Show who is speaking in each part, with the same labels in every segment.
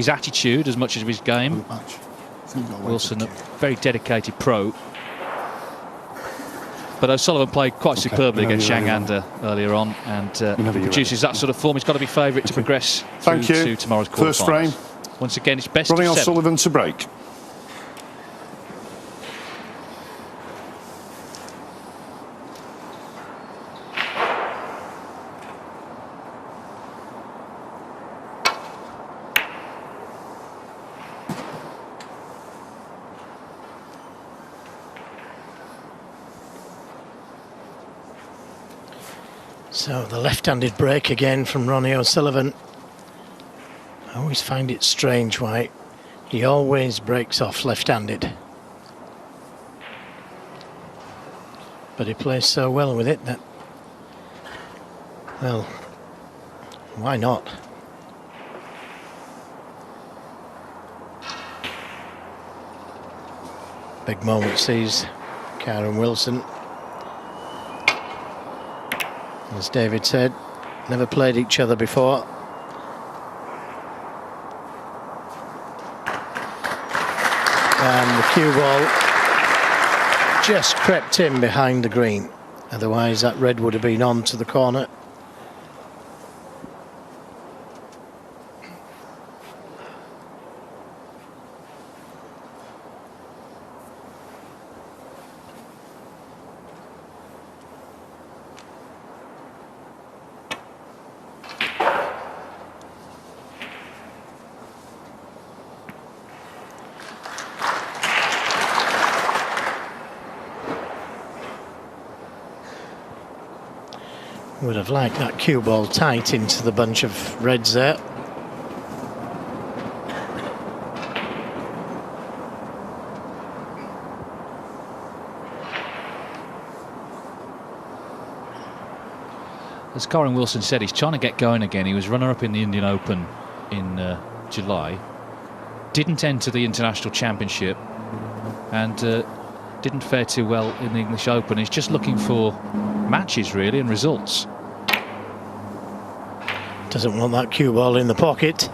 Speaker 1: his attitude as much as his game. Wilson, a very dedicated pro. But O'Sullivan played quite superbly against Zhang Anda earlier on, and produces that sort of form. He's got to be favourite to progress through to tomorrow's quarterfinals.
Speaker 2: First frame.
Speaker 1: Once again, it's best
Speaker 2: Ronnie
Speaker 1: of 7.
Speaker 2: O'Sullivan to break.
Speaker 3: So the left-handed break again from Ronnie O'Sullivan. I always find it strange why he always breaks off left-handed. But he plays so well with it that, well, why not? Big moment sees Kyren Wilson. As David said, never played each other before. And the cue ball just crept in behind the green. Otherwise that red would have been on to the corner. Would have liked that cue ball tight into the bunch of reds there.
Speaker 1: As Kyren Wilson said, he's trying to get going again. He was runner-up in the Indian Open in July. Didn't enter the International Championship and didn't fare too well in the English Open. He's just looking for matches, really, and results.
Speaker 3: Doesn't want that cue ball in the pocket.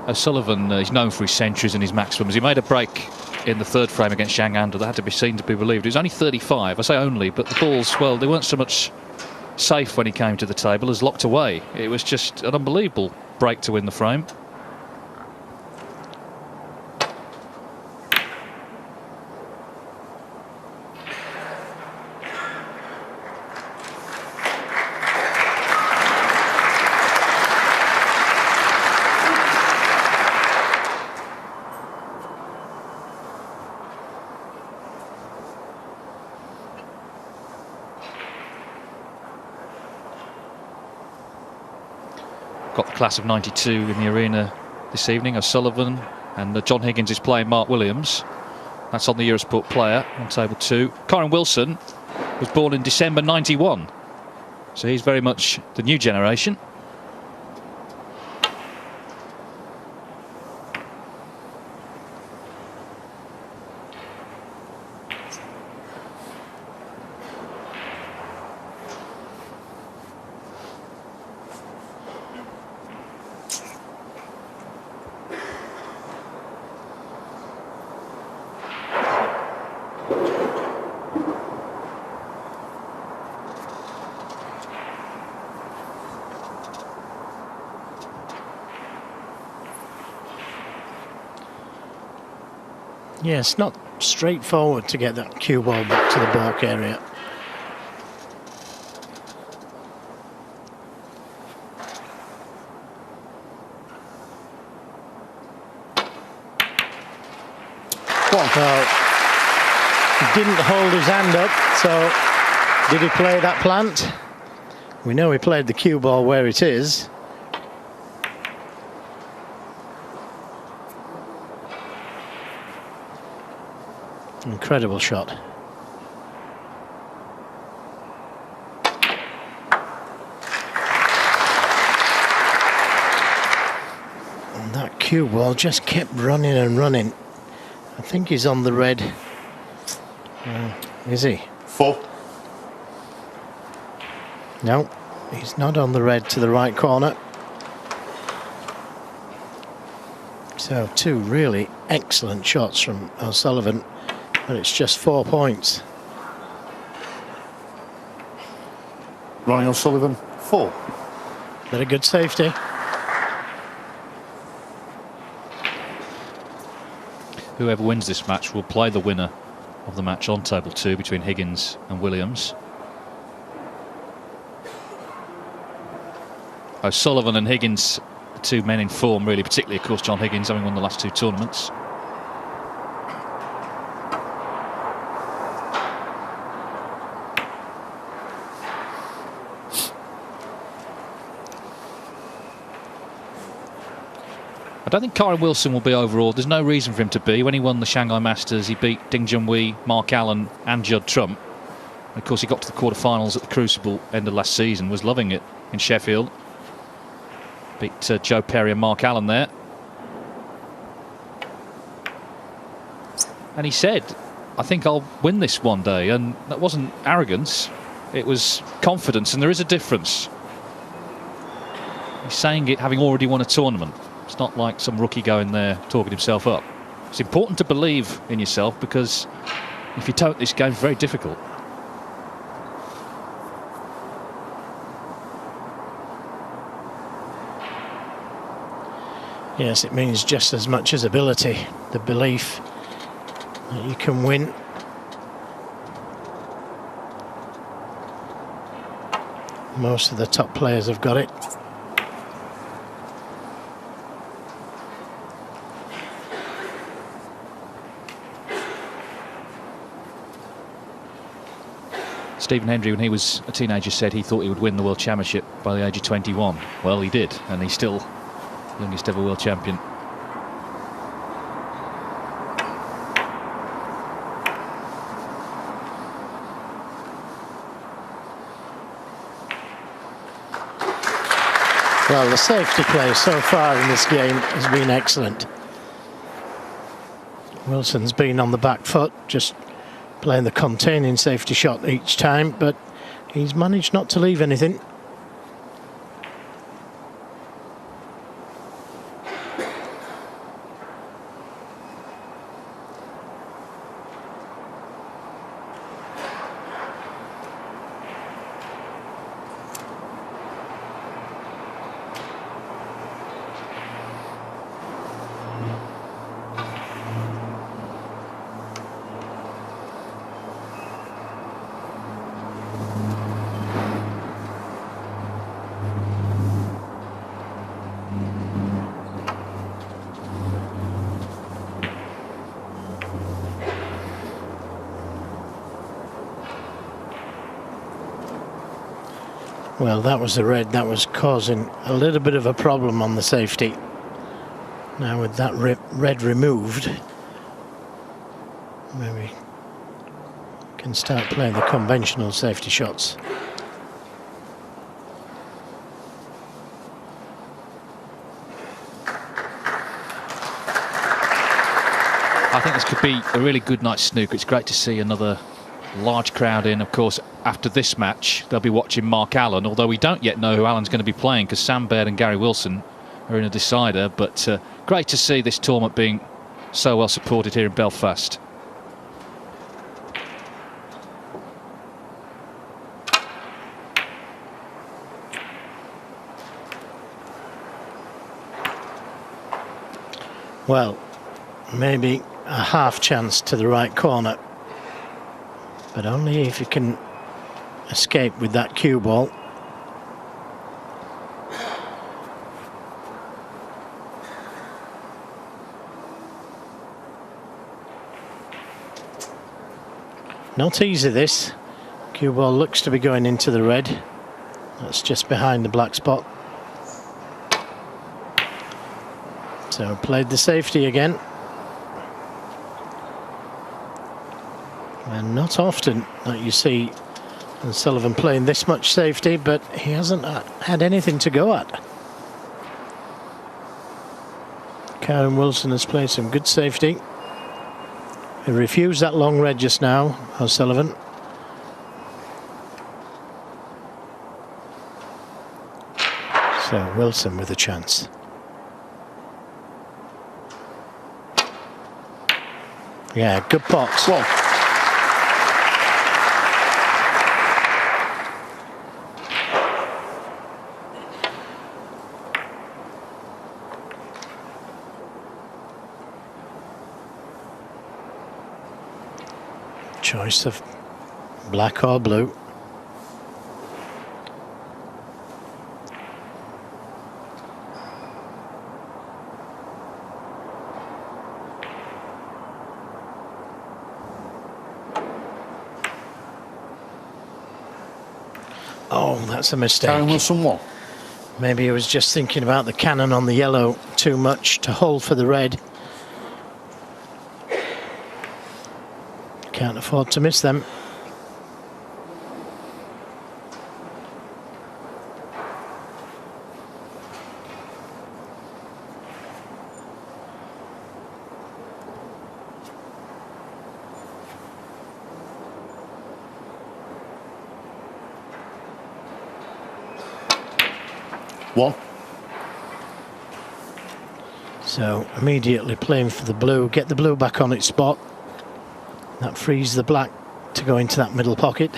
Speaker 1: O'Sullivan is known for his centuries and his maximums. He made a break in the third frame against Zhang Anda that had to be seen to be believed. He was only 35. I say only, but the balls, well, they weren't so much safe when he came to the table as locked away. It was just an unbelievable break to win the frame. Got the class of 92 in the arena this evening. O'Sullivan and John Higgins is playing Mark Williams. That's on the Eurosport Player on table 2. Kyren Wilson was born in December 91, so he's very much the new generation.
Speaker 3: Yes, not straightforward to get that cue ball back to the baulk area. Well, he didn't hold his hand up, so did he play that plant? We know he played the cue ball where it is. Incredible shot. And that cue ball just kept running and running. I think he's on the red. Is he?
Speaker 2: 4.
Speaker 3: No, he's not on the red to the right corner. So 2 really excellent shots from O'Sullivan, but it's just 4 points.
Speaker 2: Ronnie O'Sullivan, 4.
Speaker 3: Very good safety.
Speaker 1: Whoever wins this match will play the winner of the match on table 2 between Higgins and Williams. O'Sullivan and Higgins, the 2 men in form, really, particularly, of course, John Higgins having won the last 2 tournaments. I don't think Kyren Wilson will be overawed. There's no reason for him to be. When he won the Shanghai Masters, he beat Ding Junhui, Mark Allen and Judd Trump. And of course, he got to the quarterfinals at the Crucible end of last season, was loving it in Sheffield. Beat Joe Perry and Mark Allen there. And he said, I think I'll win this one day. And that wasn't arrogance, it was confidence, and there is a difference. He's saying it having already won a tournament. It's not like some rookie going there talking himself up. It's important to believe in yourself, because if you don't, this game's very difficult.
Speaker 3: Yes, it means just as much as ability, the belief that you can win. Most of the top players have got it.
Speaker 1: Stephen Hendry, when he was a teenager, said he thought he would win the World Championship by the age of 21. Well, he did, and he's still the youngest ever world champion.
Speaker 3: Well, the safety play so far in this game has been excellent. Wilson's been on the back foot, just playing the containing safety shot each time, but he's managed not to leave anything. Well, that was the red that was causing a little bit of a problem on the safety. Now with that red removed, maybe can start playing the conventional safety shots.
Speaker 1: I think this could be a really good night's snooker. It's great to see another large crowd in. Of course, after this match, they'll be watching Mark Allen, although we don't yet know who Allen's going to be playing, because Sam Baird and Gary Wilson are in a decider. But great to see this tournament being so well supported here in Belfast.
Speaker 3: Well, maybe a half chance to the right corner, but only if you can escape with that cue ball. Not easy, this. Cue ball looks to be going into the red. That's just behind the black spot. So played the safety again. And not often that you see Sullivan playing this much safety, but he hasn't had anything to go at. Kyren Wilson has played some good safety. He refused that long red just now, O'Sullivan. So Wilson with a chance. Yeah, good pots.
Speaker 2: One.
Speaker 3: Choice of black or blue. Oh, that's a mistake.
Speaker 2: Kyren Wilson 1.
Speaker 3: Maybe he was just thinking about the cannon on the yellow too much to hold for the red. Can't afford to miss them.
Speaker 2: One.
Speaker 3: So immediately playing for the blue, get the blue back on its spot. That frees the black to go into that middle pocket.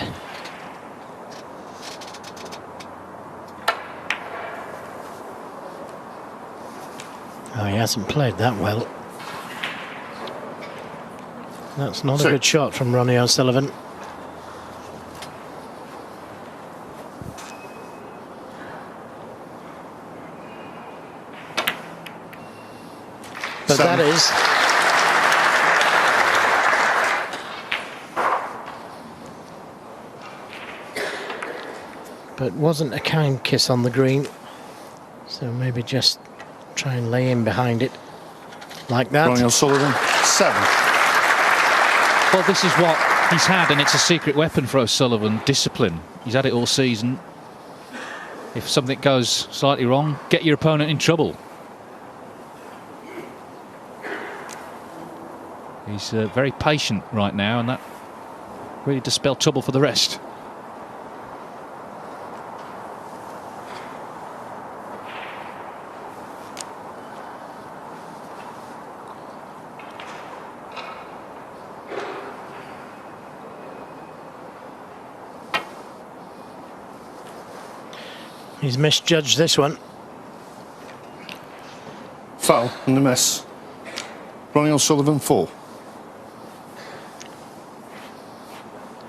Speaker 3: Oh, he hasn't played that well. That's not a good shot from Ronnie O'Sullivan. But
Speaker 2: Seven.
Speaker 3: that is. But wasn't a kind kiss on the green. So maybe just try and lay in behind it like that.
Speaker 2: Ronnie O'Sullivan 7.
Speaker 1: Well, this is what he's had, and it's a secret weapon for O'Sullivan, discipline. He's had it all season. If something goes slightly wrong, get your opponent in trouble. He's very patient right now, and that really does spell trouble for the rest.
Speaker 3: He's misjudged this one.
Speaker 2: Foul and the miss. Ronnie O'Sullivan 4.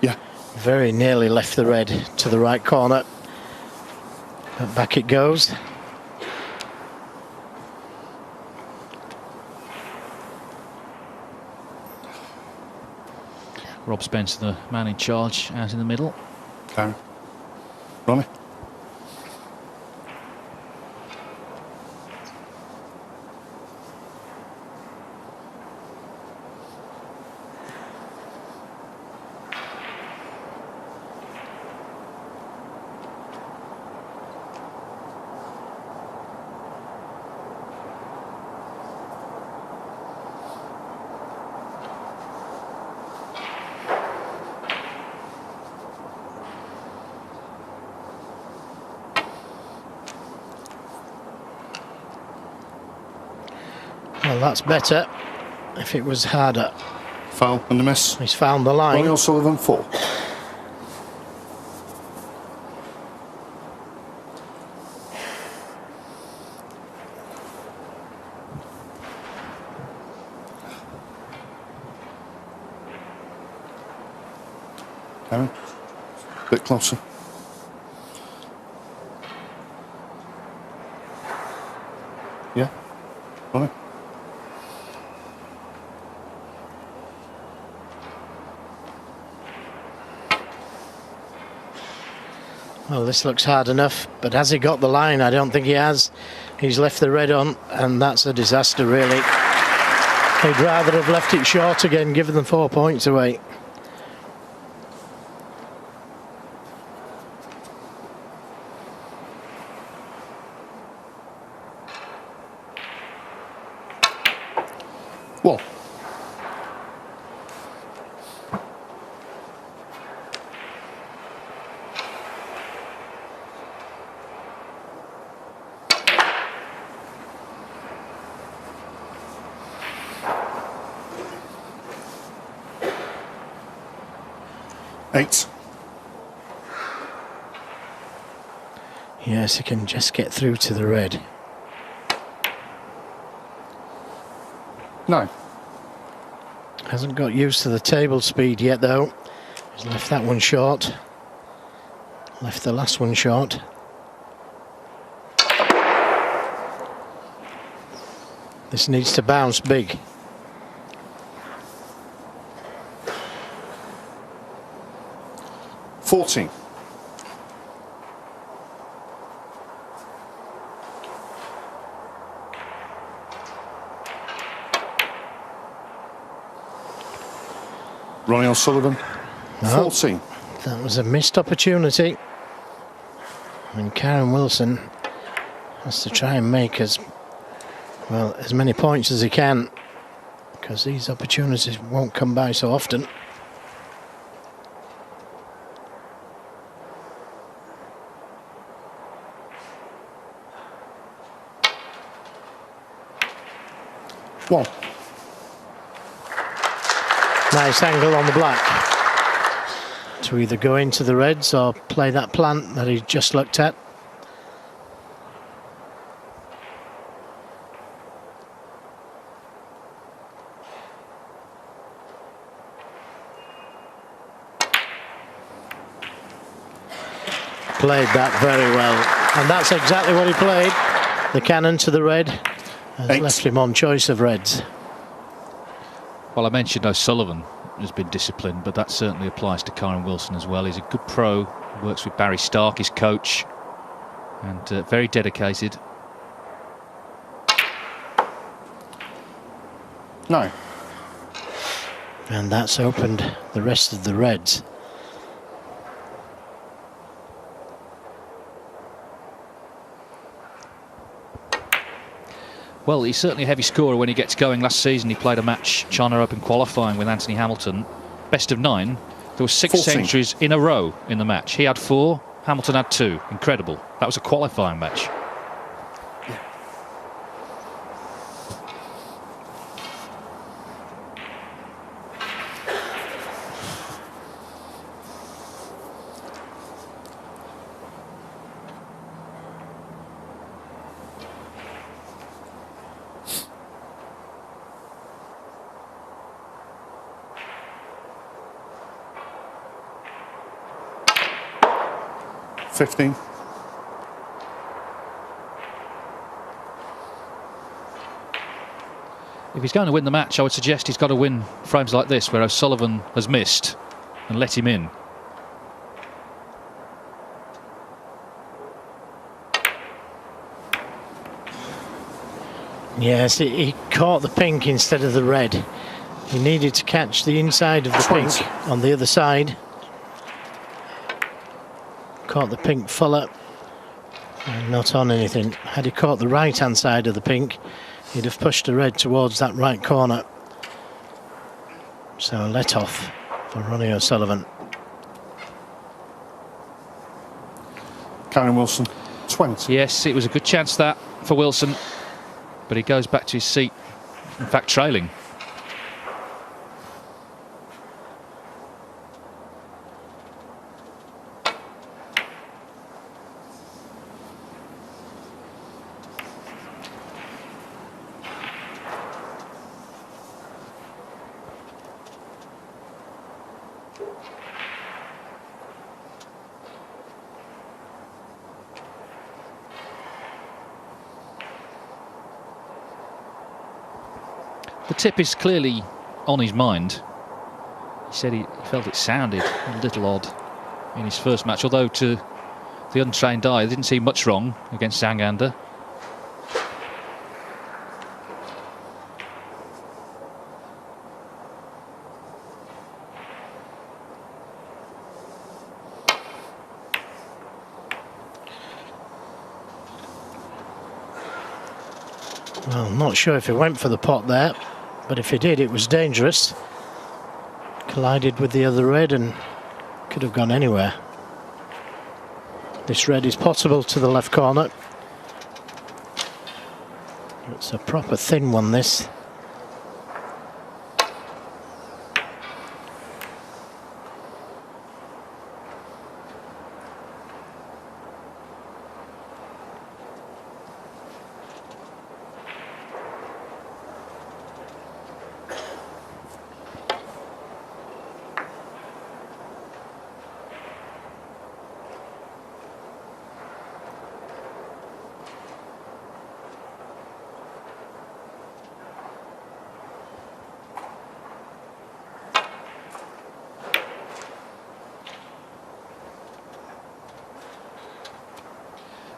Speaker 2: Yeah.
Speaker 3: Very nearly left the red to the right corner. But back it goes.
Speaker 1: Rob Spencer, the man in charge, out in the middle.
Speaker 2: Kyren. Ronnie.
Speaker 3: Well, that's better. If it was harder.
Speaker 2: Foul and the miss.
Speaker 3: He's found the
Speaker 2: Ronnie
Speaker 3: line.
Speaker 2: O'Sullivan 4. Kyren. Bit closer. Yeah. Ronnie.
Speaker 3: Well, this looks hard enough, but has he got the line? I don't think he has. He's left the red on, and that's a disaster, really. He'd rather have left it short again, given them 4 points away.
Speaker 2: One. 8.
Speaker 3: Yes, he can just get through to the red.
Speaker 2: 9.
Speaker 3: Hasn't got used to the table speed yet, though. He's left that one short. Left the last one short. This needs to bounce big.
Speaker 2: $14. Ronnie O'Sullivan,
Speaker 3: No.
Speaker 2: 14.
Speaker 3: That was a missed opportunity. And Kyren Wilson has to try and make as many points as he can, because these opportunities won't come by so often.
Speaker 2: One.
Speaker 3: Nice angle on the black to either go into the reds or play that plant that he just looked at. Played that very well, and that's exactly what he played. The cannon to the red has
Speaker 2: 8.
Speaker 3: left him on choice of reds.
Speaker 1: Well, I mentioned O'Sullivan has been disciplined, but that certainly applies to Kyren Wilson as well. He's a good pro, works with Barry Stark, his coach, and very dedicated.
Speaker 2: 9.
Speaker 3: And that's opened the rest of the reds.
Speaker 1: Well, he's certainly a heavy scorer when he gets going. Last season he played a match, China Open qualifying with Anthony Hamilton. Best of 9. There were 6
Speaker 2: 14.
Speaker 1: centuries in a row in the match. He had 4, Hamilton had 2. Incredible. That was a qualifying match.
Speaker 2: $15.
Speaker 1: If he's going to win the match, I would suggest he's got to win frames like this, where O'Sullivan has missed, and let him in.
Speaker 3: Yes, he caught the pink instead of the red. He needed to catch the inside of the
Speaker 2: 20.
Speaker 3: pink on the other side. Caught the pink fuller and not on anything. Had he caught the right hand side of the pink, he'd have pushed the red towards that right corner. So a let off for Ronnie O'Sullivan.
Speaker 2: Kyren Wilson, 20.
Speaker 1: Yes, it was a good chance that for Wilson, but he goes back to his seat, in fact trailing. The tip is clearly on his mind. He said he felt it sounded a little odd in his first match, although to the untrained eye, there didn't seem much wrong against Zhangander.
Speaker 3: Well, I'm not sure if he went for the pot there, but if he did, it was dangerous. Collided with the other red and could have gone anywhere. This red is possible to the left corner. It's a proper thin one, this.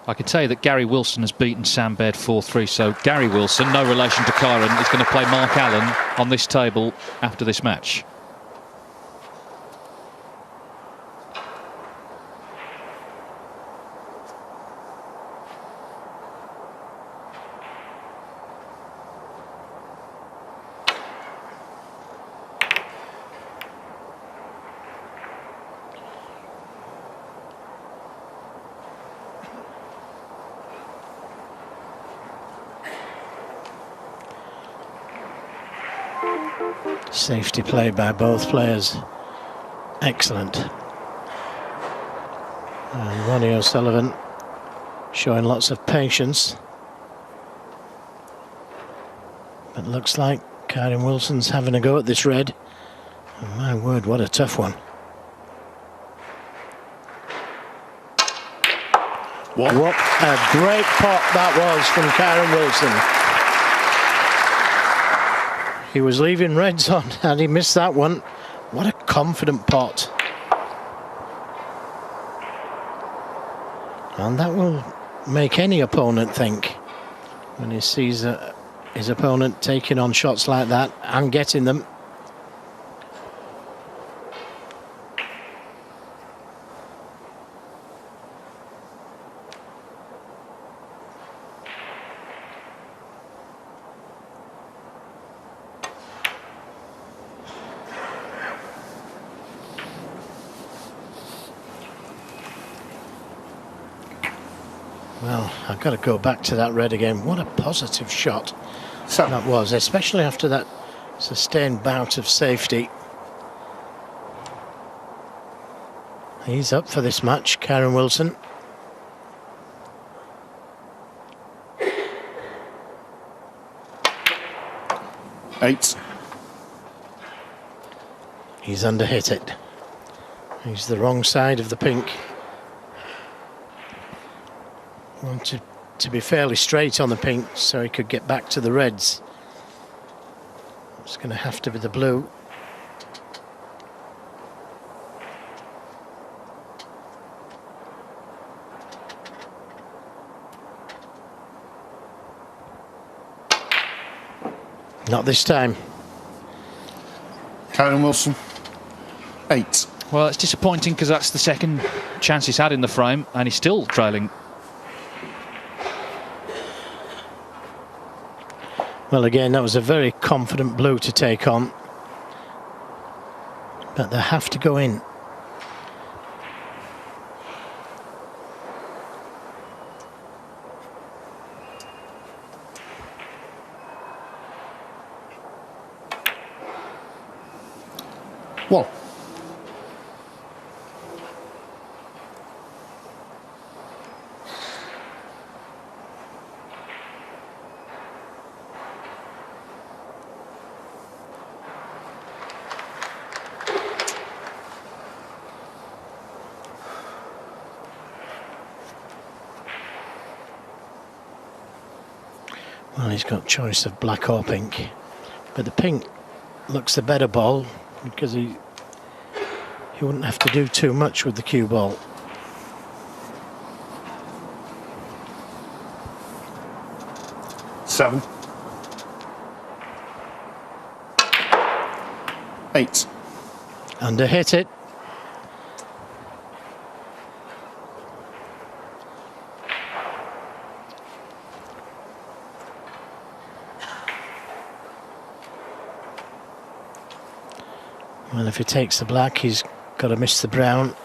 Speaker 1: I can tell you that Gary Wilson has beaten Sam Baird 4-3, so Gary Wilson, no relation to Kyren, is going to play Mark Allen on this table after this match.
Speaker 3: Safety play by both players. Excellent. And Ronnie O'Sullivan showing lots of patience. But looks like Kyren Wilson's having a go at this red. And my word, what a tough one. What a great pot that was from Kyren Wilson. He was leaving reds on and he missed that one. What a confident pot. And that will make any opponent think when he sees his opponent taking on shots like that and getting them. Well, I've got to go back to that red again. What a positive shot that was, especially after that sustained bout of safety. He's up for this match, Kyren Wilson.
Speaker 2: Eight.
Speaker 3: He's underhit it. He's the wrong side of the pink. Wanted to be fairly straight on the pink so he could get back to the reds. It's going to have to be the blue. Not this time.
Speaker 2: Kyren Wilson, 8.
Speaker 1: Well, it's disappointing because that's the second chance he's had in the frame and he's still trailing.
Speaker 3: Well, again, that was a very confident blue to take on. But they have to go in.
Speaker 2: One.
Speaker 3: Well, he's got choice of black or pink, but the pink looks the better ball because he wouldn't have to do too much with the cue ball.
Speaker 2: Seven. 8.
Speaker 3: Underhit it. Well, if he takes the black, he's got to miss the brown.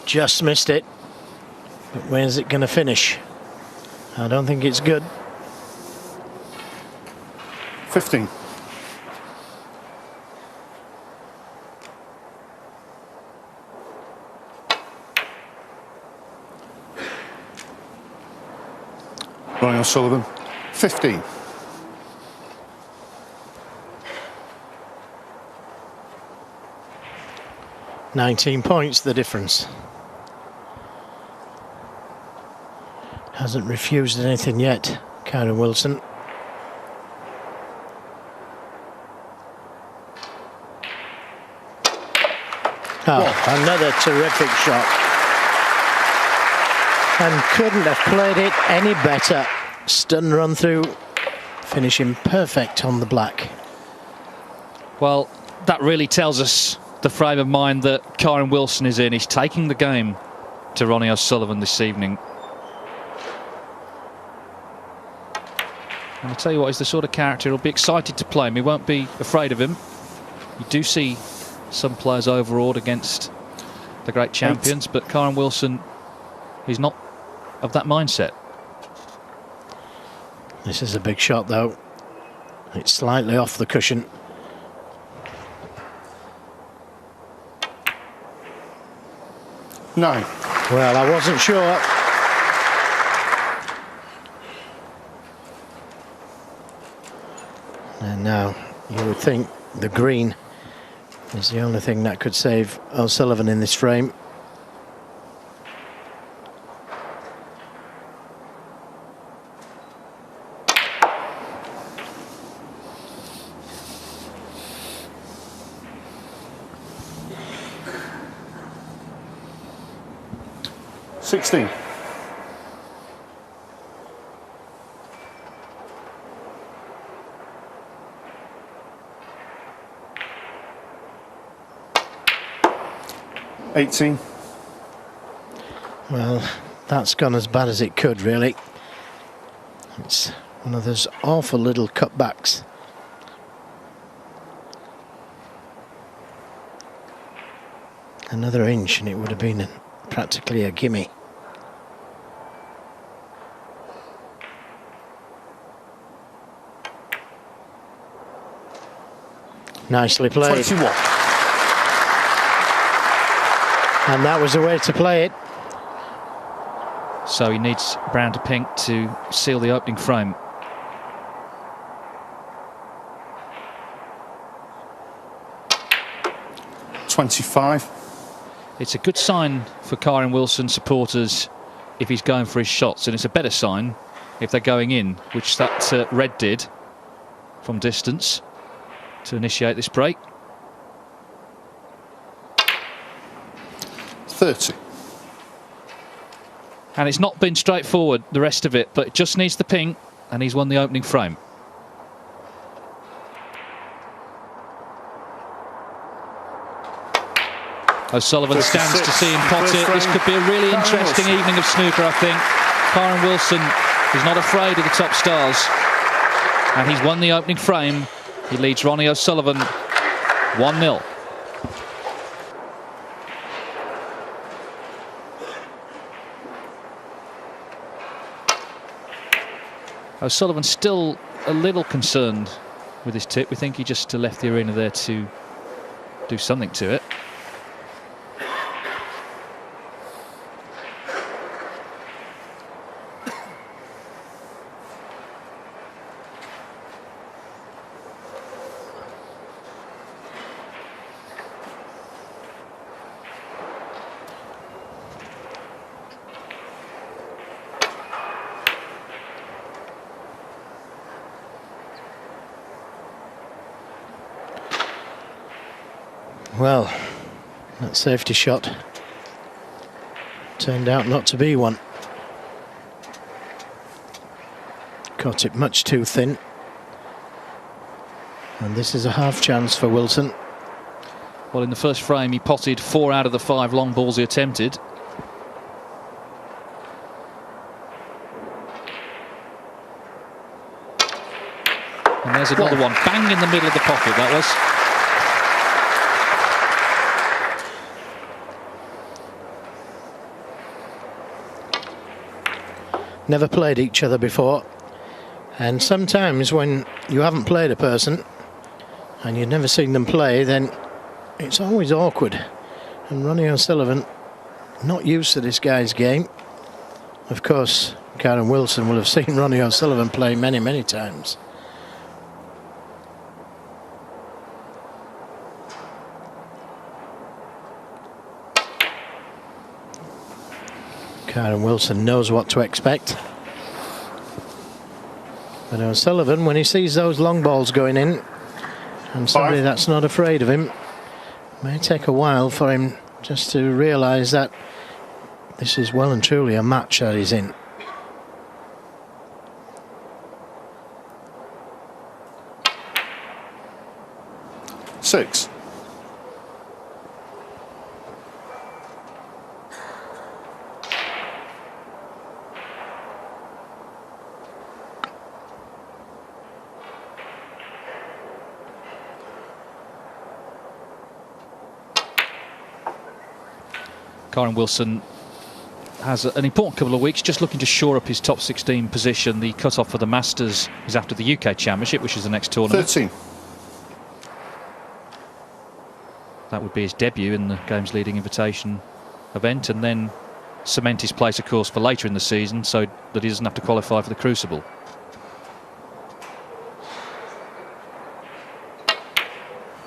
Speaker 3: Just missed it. But where's it going to finish? I don't think it's good.
Speaker 2: 15. Ronnie O'Sullivan, 15.
Speaker 3: £19 points, the difference. Hasn't refused anything yet, Kyren Wilson. Oh, another terrific shot. And couldn't have played it any better. Stun run through, finishing perfect on the black.
Speaker 1: Well, that really tells us the frame of mind that Kyren Wilson is in. He's taking the game to Ronnie O'Sullivan this evening. And I'll tell you what, he's the sort of character who'll be excited to play him. He won't be afraid of him. You do see some players overawed against the great champions, but Kyren Wilson, he's not of that mindset.
Speaker 3: This is a big shot, though. It's slightly off the cushion.
Speaker 2: No.
Speaker 3: Well, I wasn't sure. And now you would think the green is the only thing that could save O'Sullivan in this frame.
Speaker 2: $16. $18.
Speaker 3: Well, that's gone as bad as it could, really. It's one of those awful little cutbacks. Another inch and it would have been practically a gimme. Nicely played.
Speaker 2: 21.
Speaker 3: And that was the way to play it.
Speaker 1: So he needs brown to pink to seal the opening frame.
Speaker 2: $25.
Speaker 1: It's a good sign for Kyren Wilson supporters if he's going for his shots, and it's a better sign if they're going in, which that red did from distance to initiate this break.
Speaker 2: 30.
Speaker 1: And it's not been straightforward, the rest of it, but it just needs the ping, and he's won the opening frame. O'Sullivan stands to see him pot it. This could be a really interesting evening of snooker, I think. Kyren Wilson is not afraid of the top stars, and he's won the opening frame. He leads Ronnie O'Sullivan 1-0. O'Sullivan still a little concerned with his tip. We think he just left the arena there to do something to it.
Speaker 3: Well, that safety shot turned out not to be one. Caught it much too thin. And this is a half chance for Wilson.
Speaker 1: Well, in the first frame, he potted 4 out of the 5 long balls he attempted. And there's another one. Bang in the middle of the pocket, that was.
Speaker 3: Never played each other before, and sometimes when you haven't played a person and you've never seen them play, then it's always awkward. And Ronnie O'Sullivan, not used to this guy's game. Of course, Kyren Wilson will have seen Ronnie O'Sullivan play many, many times. Kyren Wilson knows what to expect. But O'Sullivan, when he sees those long balls going in, and somebody that's not afraid of him, May take a while for him just to realise that this is well and truly a match that he's in.
Speaker 2: Six.
Speaker 1: Kyren Wilson has an important couple of weeks, just looking to shore up his top 16 position. The cut-off for the Masters is after the UK Championship, which is the next tournament.
Speaker 2: 13.
Speaker 1: That would be his debut in the game's leading invitation event, and then cement his place, of course, for later in the season, so that he doesn't have to qualify for the Crucible.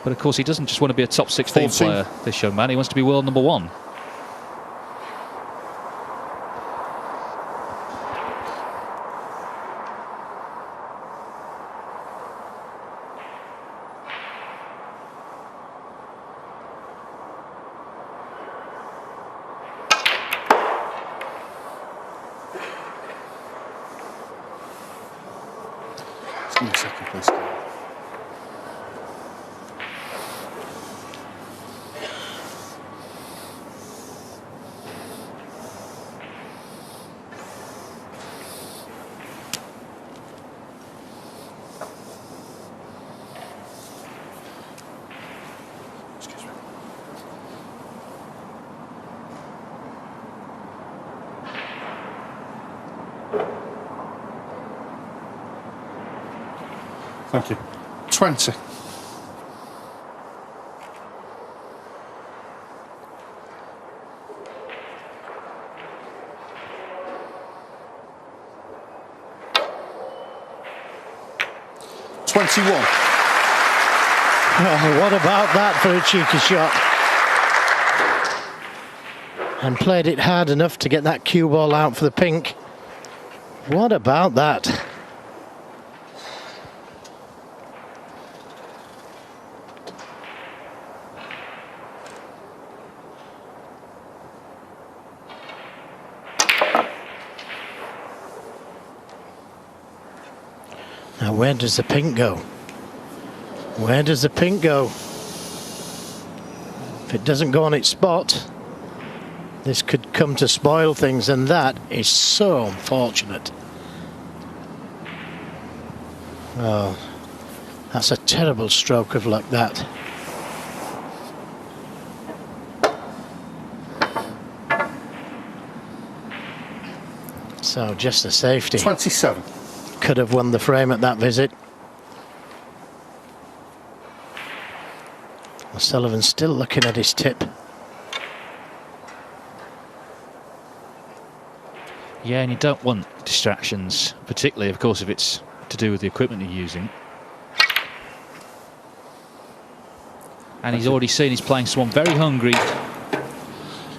Speaker 1: But of course, he doesn't just want to be a top 16
Speaker 2: 14.
Speaker 1: player, this young man. He wants to be world number 1.
Speaker 2: Give me a second, please. Excuse me. Thank you. 20.
Speaker 3: Oh, what about that for a cheeky shot? And played it hard enough to get that cue ball out for the pink. What about that? Now, where does the pink go? Where does the pink go? If it doesn't go on its spot, this could come to spoil things, and that is so unfortunate. Oh, that's a terrible stroke of luck, that. So, just a safety.
Speaker 2: 27.
Speaker 3: Could have won the frame at that visit. Sullivan's still looking at his tip.
Speaker 1: Yeah, and you don't want distractions, particularly, of course, if it's to do with the equipment you're using. And he's already seen he's playing someone very hungry.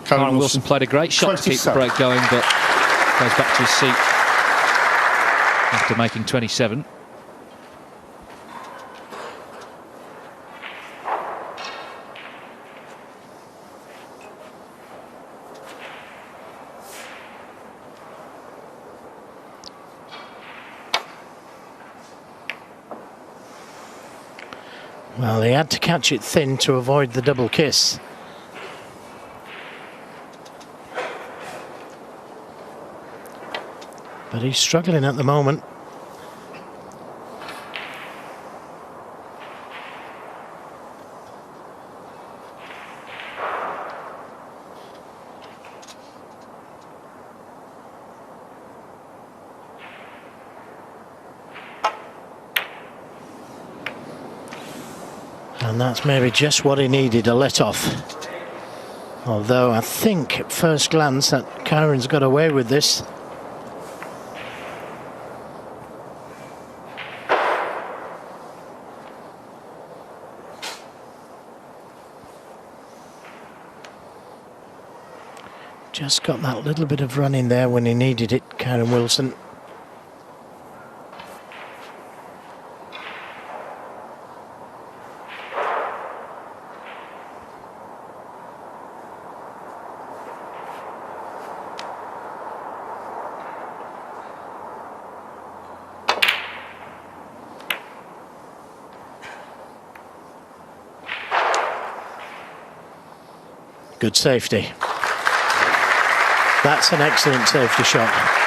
Speaker 1: Kyren Wilson played a great shot to keep the break going, but goes back to his seat after making 27.
Speaker 3: Well, he had to catch it thin to avoid the double kiss. But he's struggling at the moment. And that's maybe just what he needed, a let-off. Although I think at first glance that Kyren's got away with this. Just got that little bit of run in there when he needed it, Kyren Wilson. Good safety. That's an excellent safety shot.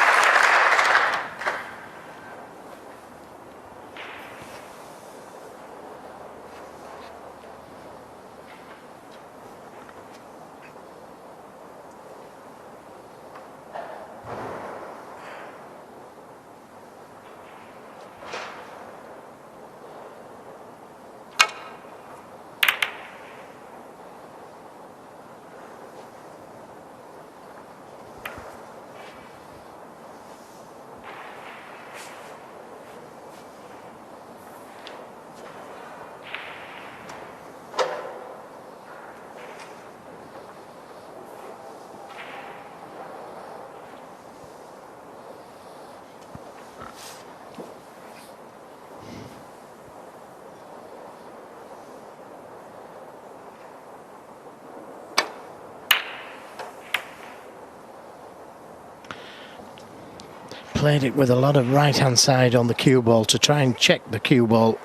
Speaker 3: Played it with a lot of right-hand side on the cue ball to try and check the cue ball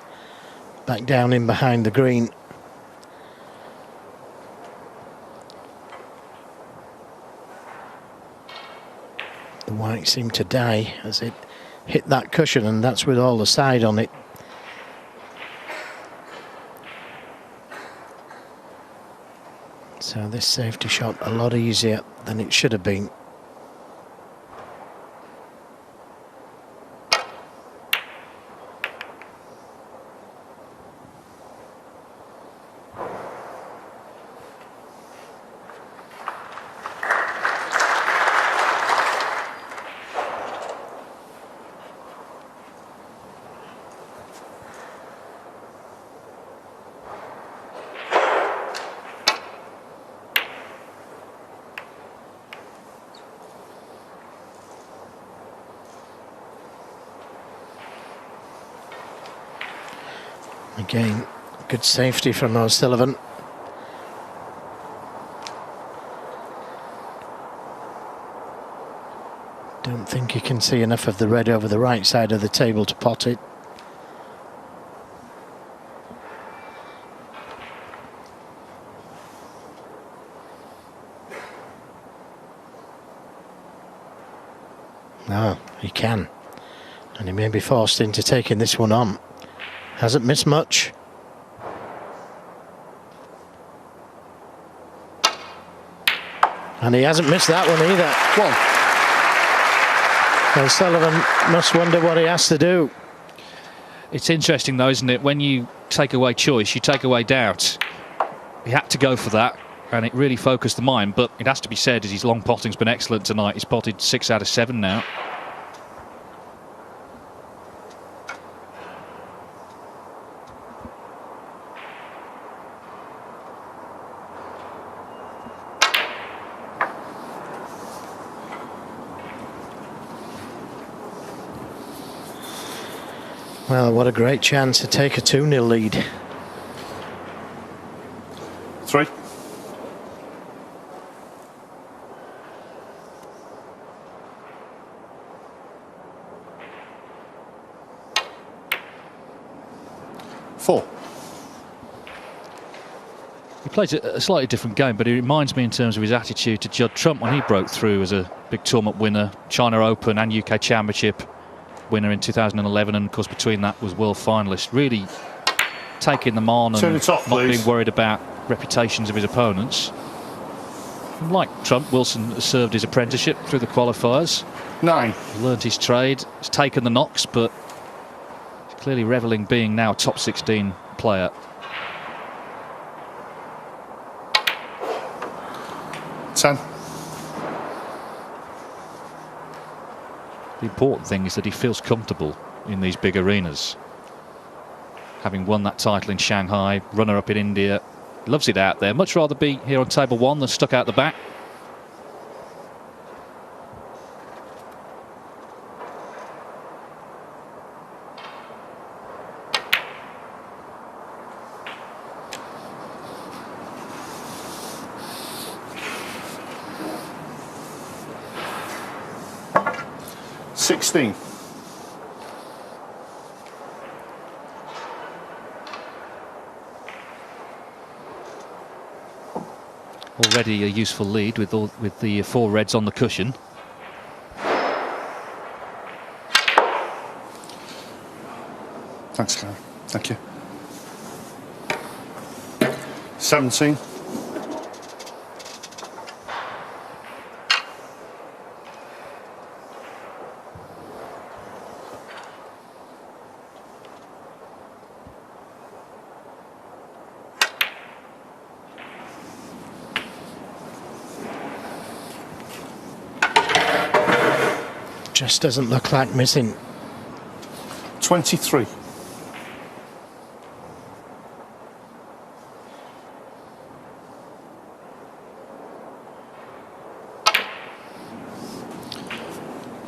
Speaker 3: back down in behind the green. The white seemed to die as it hit that cushion, and that's with all the side on it. So this safety shot a lot easier than it should have been. Again, good safety from O'Sullivan. Don't think he can see enough of the red over the right side of the table to pot it. No, he can. And he may be forced into taking this one on. Hasn't missed much. And he hasn't missed that one either.
Speaker 2: One.
Speaker 3: O'Sullivan must wonder what he has to do.
Speaker 1: It's interesting though, isn't it? When you take away choice, you take away doubt. He had to go for that, and it really focused the mind. But it has to be said, as his long potting's been excellent tonight. He's potted 6 out of 7 now.
Speaker 3: Well, what a great chance to take a 2-0 lead.
Speaker 2: 3. Four.
Speaker 1: He plays a slightly different game, but he reminds me in terms of his attitude to Judd Trump when he broke through as a big tournament winner, China Open and UK Championship winner in 2011, and of course between that was world finalist. Really taking them on and
Speaker 2: top,
Speaker 1: not
Speaker 2: please.
Speaker 1: being worried about reputations of his opponents. And like Trump, Wilson has served his apprenticeship through the qualifiers.
Speaker 2: 9.
Speaker 1: He's learned his trade, he's taken the knocks, but he's clearly revelling being now a top 16 player.
Speaker 2: 10.
Speaker 1: The important thing is that he feels comfortable in these big arenas. Having won that title in Shanghai, runner-up in India, loves it out there. Much rather be here on table 1 than stuck out the back.
Speaker 2: Sixteen.
Speaker 1: already a useful lead with the 4 reds on the cushion.
Speaker 2: Thanks, Kyren. Thank you. 17.
Speaker 3: Just doesn't look like missing.
Speaker 2: 23.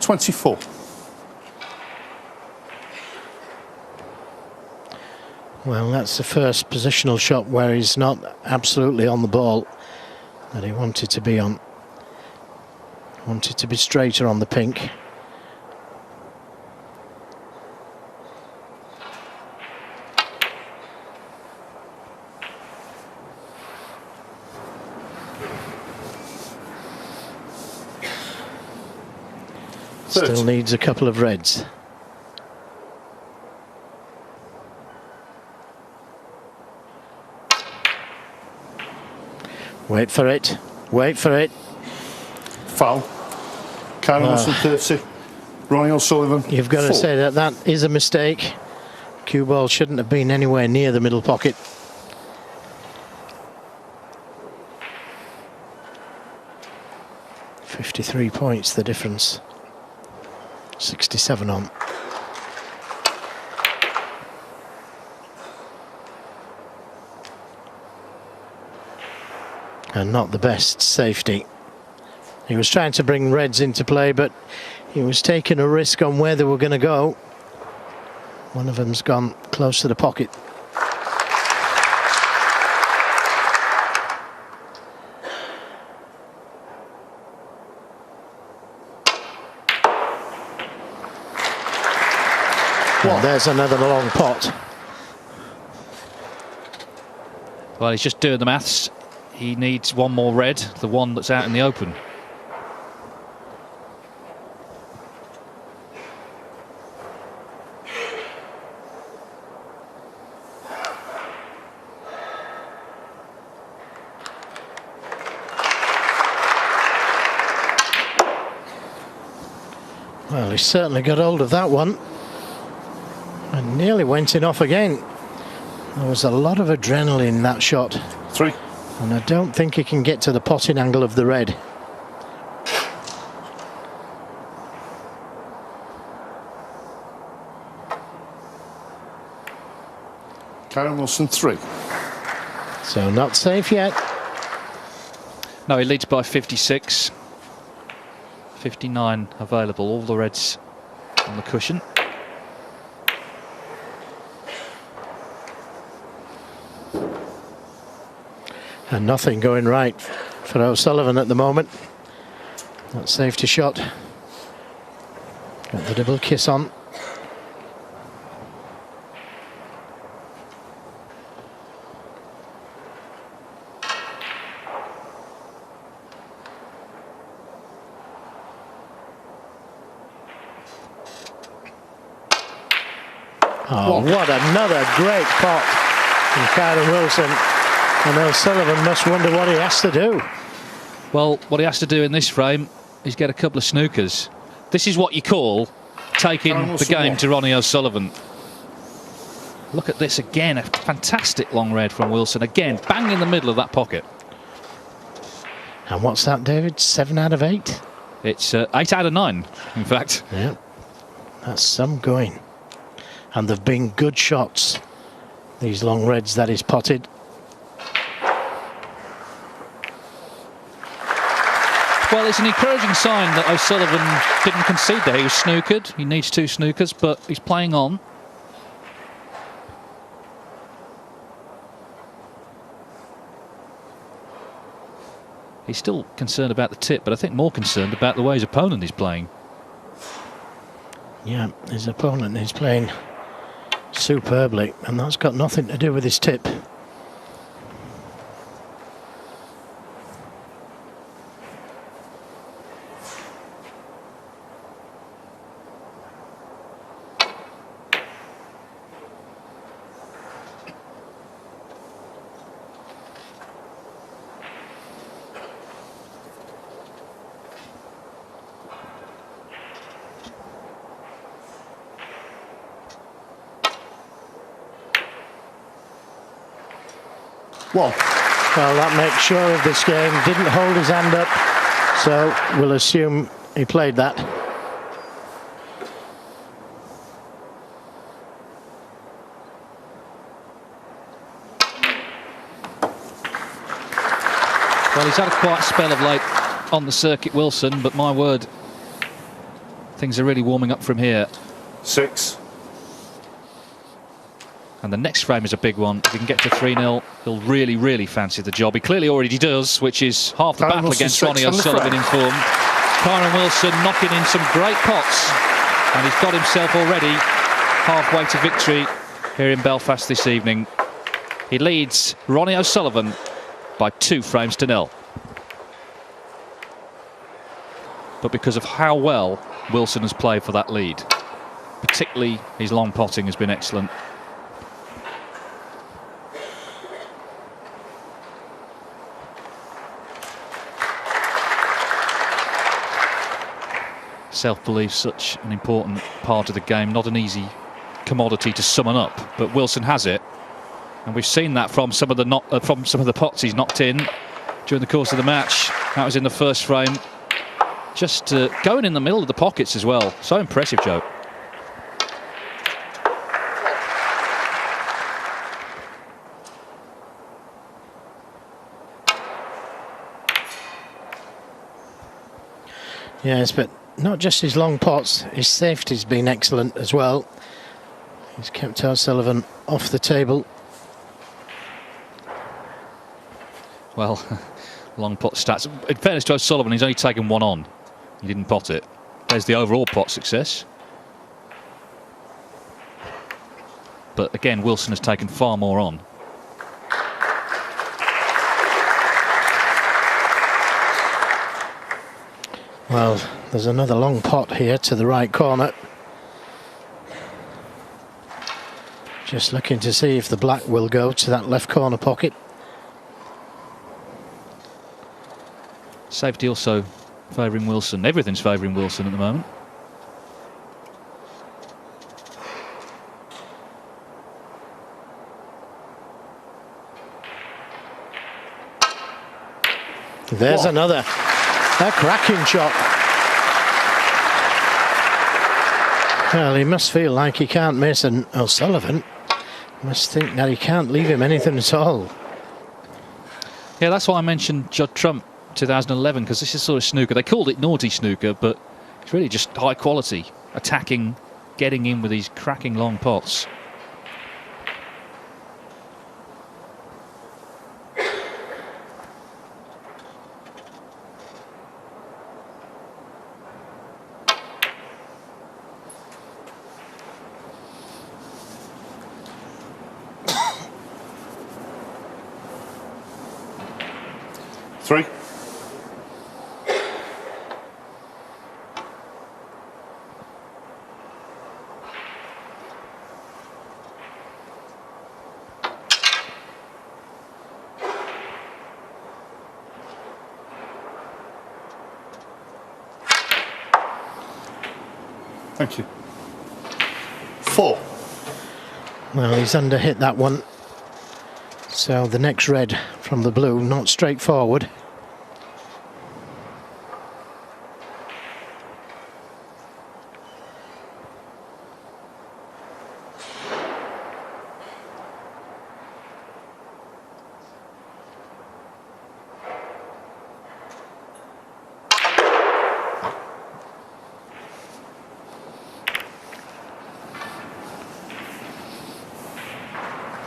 Speaker 2: $24.
Speaker 3: Well, that's the first positional shot where he's not absolutely on the ball that he wanted to be on. Wanted to be straighter on the pink. Still needs a couple of reds. Wait for it. Wait for it.
Speaker 2: Foul. Kyren Wilson 30. Ronnie O'Sullivan.
Speaker 3: You've got
Speaker 2: 4.
Speaker 3: to say that that is a mistake. Cue ball shouldn't have been anywhere near the middle pocket. $53 points the difference. 67 on. And not the best safety. He was trying to bring reds into play, but he was taking a risk on where they were going to go. One of them's gone close to the pocket. Well, there's another long pot.
Speaker 1: Well, he's just doing the maths. He needs one more red, the one that's out in the open.
Speaker 3: Well, he certainly got hold of that one. And nearly went in off again. There was a lot of adrenaline in that shot.
Speaker 2: 3.
Speaker 3: And I don't think he can get to the potting angle of the red.
Speaker 2: Kyren Wilson 3.
Speaker 3: So not safe yet.
Speaker 1: No, he leads by 56. 59 available, all the reds on the cushion.
Speaker 3: And nothing going right for O'Sullivan at the moment. That safety shot. Got the double kiss on. Oh, what another great pot from Kyren Wilson. And O'Sullivan must wonder what he has to do.
Speaker 1: Well, what he has to do in this frame is get a couple of snookers. This is what you call taking the game to Ronnie O'Sullivan. Look at this again, a fantastic long red from Wilson. Again, bang in the middle of that pocket.
Speaker 3: And what's that, David? 7 out of 8?
Speaker 1: It's 8 out of 9, in fact.
Speaker 3: Yeah, that's some going. And they've been good shots, these long reds that he's potted.
Speaker 1: Well, it's an encouraging sign that O'Sullivan didn't concede there. He was snookered. He needs 2 snookers, but he's playing on. He's still concerned about the tip, but I think more concerned about the way his opponent is playing.
Speaker 3: Yeah, his opponent is playing superbly, and that's got nothing to do with his tip.
Speaker 2: 1.
Speaker 3: Well, that makes sure of this game. Didn't hold his hand up, so we'll assume he played that.
Speaker 1: Well, he's had a quiet spell of late on the circuit, Wilson, but my word, things are really warming up from here.
Speaker 2: 6.
Speaker 1: And the next frame is a big one. If he can get to 3-0, he'll really, really fancy the job. He clearly already does, which is half the battle against Ronnie O'Sullivan in form. Kyren Wilson knocking in some great pots, and he's got himself already halfway to victory here in Belfast this evening. He leads Ronnie O'Sullivan by 2 frames to 0. But because of how well Wilson has played for that lead, particularly his long potting has been excellent. Self-belief, such an important part of the game, not an easy commodity to summon up, but Wilson has it, and we've seen that from some of the pots he's knocked in during the course of the match. That was in the first frame, just going in the middle of the pockets as well. So impressive, Joe.
Speaker 3: Yes, but not just his long pots, his safety's been excellent as well. He's kept O'Sullivan off the table.
Speaker 1: Well, long pot stats. In fairness to O'Sullivan, he's only taken 1 on. He didn't pot it. There's the overall pot success. But again, Wilson has taken far more on.
Speaker 3: Well, there's another long pot here to the right corner. Just looking to see if the black will go to that left corner pocket.
Speaker 1: Safety also favouring Wilson. Everything's favouring Wilson at the moment.
Speaker 3: There's another. A cracking shot. Well, he must feel like he can't miss, and O'Sullivan must think that he can't leave him anything at all.
Speaker 1: Yeah, that's why I mentioned Judd Trump 2011, because this is sort of snooker. They called it naughty snooker, but it's really just high quality, attacking, getting in with these cracking long pots.
Speaker 2: Three. Thank you. 4.
Speaker 3: Well, he's underhit that one. So the next red from the blue, not straightforward.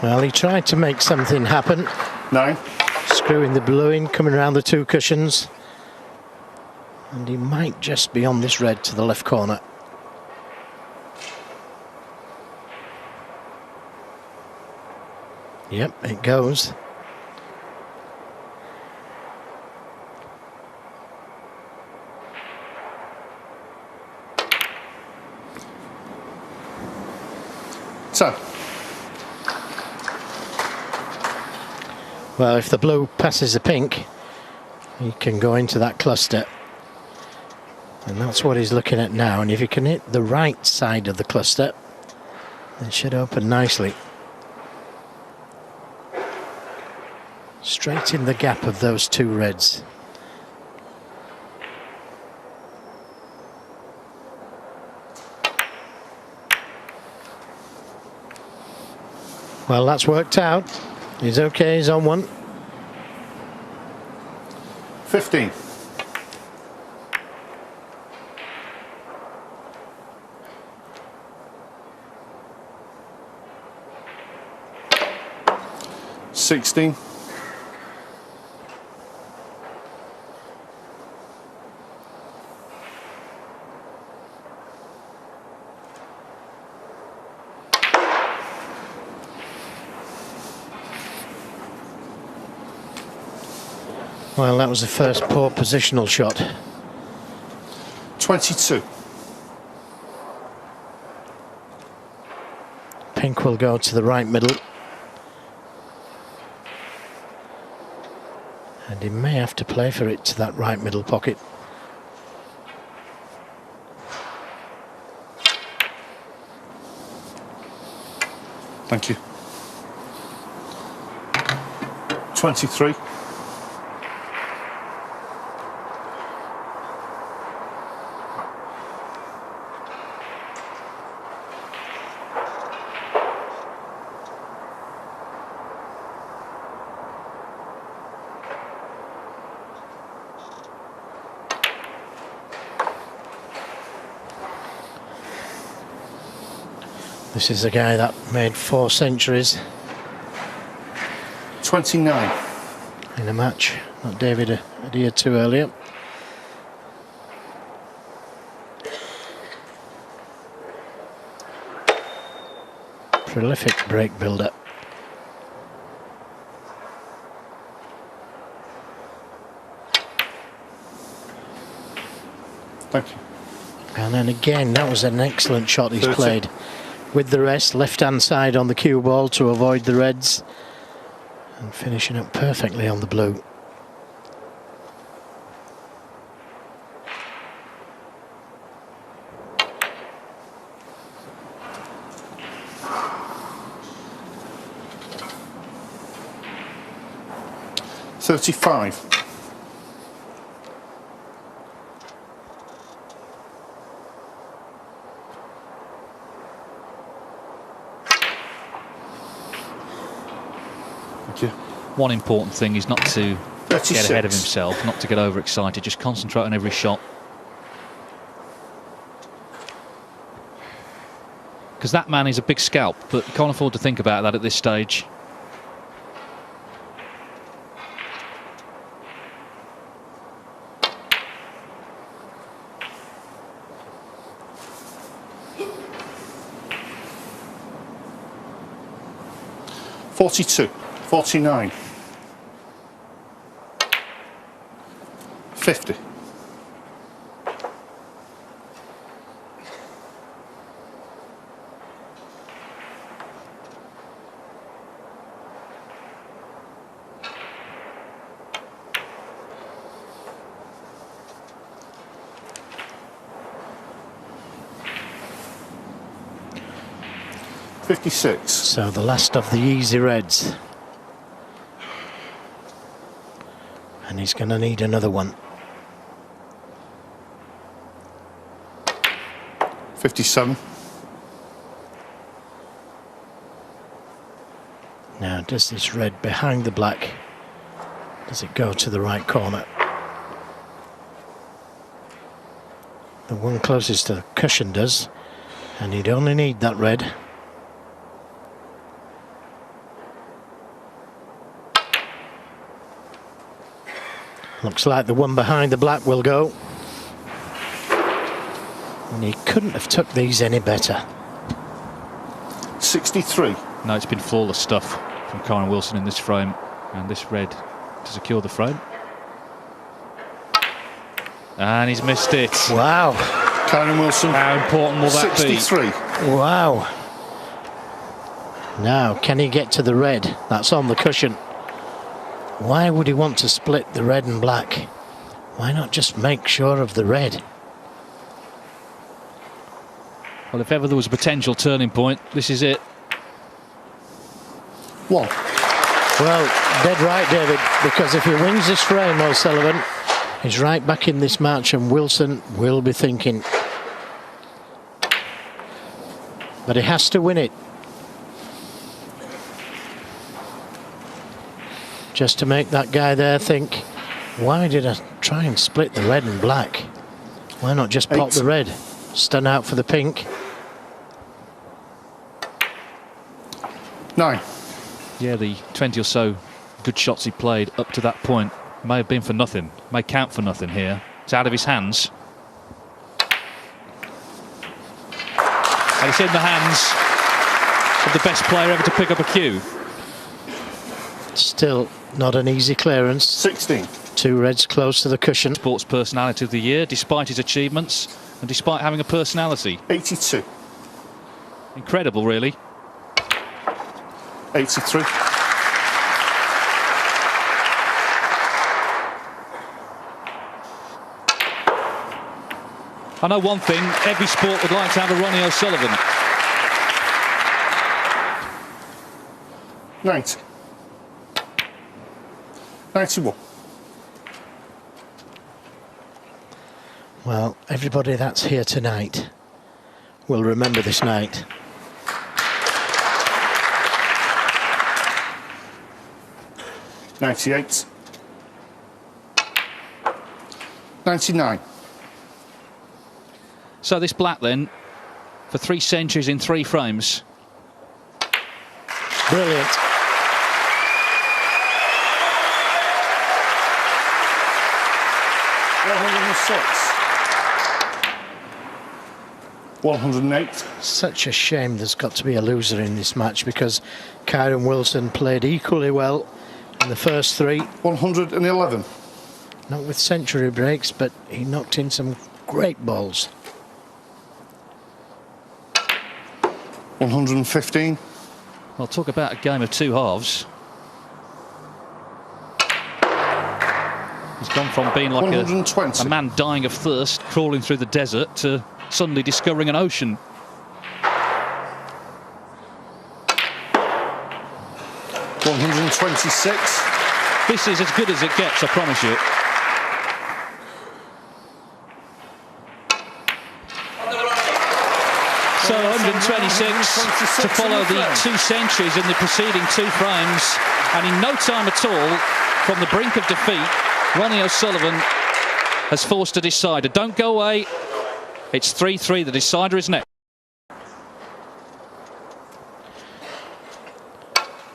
Speaker 3: Well, he tried to make something happen.
Speaker 2: 9.
Speaker 3: Screwing the blue in, coming around the 2 cushions. And he might just be on this red to the left corner. Yep, it goes.
Speaker 2: So.
Speaker 3: Well, if the blue passes the pink, he can go into that cluster. And that's what he's looking at now. And if he can hit the right side of the cluster, it should open nicely. Straight in the gap of those two reds. Well, that's worked out. He's okay, he's on one.
Speaker 2: 15. $16.
Speaker 3: Well, that was the first poor positional shot.
Speaker 2: 22.
Speaker 3: Pink will go to the right middle. And he may have to play for it to that right middle pocket.
Speaker 2: Thank you. 23.
Speaker 3: This is a guy that made 4 centuries
Speaker 2: 29.
Speaker 3: in a match that David adhered to earlier. Prolific break builder.
Speaker 2: Thank you.
Speaker 3: And then again, that was an excellent shot he's
Speaker 2: 30.
Speaker 3: played. With the rest, left-hand side on the cue ball to avoid the reds. And finishing up perfectly on the blue.
Speaker 2: $35. Thank you.
Speaker 1: One important thing is not to
Speaker 2: 36.
Speaker 1: get ahead of himself, not to get overexcited, just concentrate on every shot. Because that man is a big scalp, but you can't afford to think about that at this stage.
Speaker 2: $42. 49. 50. $56.
Speaker 3: So the last of the easy reds. And he's going to need another one.
Speaker 2: 57.
Speaker 3: Now, does this red behind the black, does it go to the right corner? The one closest to the cushion does, and he'd only need that red. Looks like the one behind the black will go. And he couldn't have took these any better.
Speaker 2: 63.
Speaker 1: No, it's been flawless stuff from Kyren Wilson in this frame, and this red to secure the frame. And he's missed it.
Speaker 3: Wow.
Speaker 2: Kyren Wilson.
Speaker 1: How important will that
Speaker 2: 63.
Speaker 3: Wow. Now, can he get to the red? That's on the cushion. Why would he want to split the red and black? Why not just make sure of the red?
Speaker 1: Well, if ever there was a potential turning point, this is it.
Speaker 2: 1.
Speaker 3: Well, dead right, David, because if he wins this frame, O'Sullivan, he's right back in this match, and Wilson will be thinking. But he has to win it. Just to make that guy there think, why did I try and split the red and black? Why not just pop the red? Stun out for the pink.
Speaker 2: 9.
Speaker 1: Yeah, the 20 or so good shots he played up to that point may have been for nothing, may count for nothing here. It's out of his hands. And it's in the hands of the best player ever to pick up a cue.
Speaker 3: Still not an easy clearance.
Speaker 2: 16.
Speaker 3: 2 reds close to the cushion.
Speaker 1: Sports personality of the year, despite his achievements and despite having a personality.
Speaker 2: 82.
Speaker 1: Incredible, really.
Speaker 2: 83.
Speaker 1: I know one thing, every sport would like to have a Ronnie O'Sullivan.
Speaker 2: 90. 91.
Speaker 3: Well, everybody that's here tonight will remember this night.
Speaker 2: 98. 99.
Speaker 1: So this black then, for 3 centuries in 3 frames.
Speaker 3: Brilliant.
Speaker 2: $108.
Speaker 3: Such a shame there's got to be a loser in this match, because Kyren Wilson played equally well in the first 3.
Speaker 2: 111.
Speaker 3: Not with century breaks, but he knocked in some great balls.
Speaker 2: 115.
Speaker 1: Well, talk about a game of 2 halves. He's gone from being like a man dying of thirst, crawling through the desert, to suddenly discovering an ocean.
Speaker 2: 126.
Speaker 1: This is as good as it gets, I promise you. So 126 to follow the 2 centuries in the preceding 2 frames, and in no time at all, from the brink of defeat, Ronnie O'Sullivan has forced a decider. Don't go away. It's 3-3. The decider is next.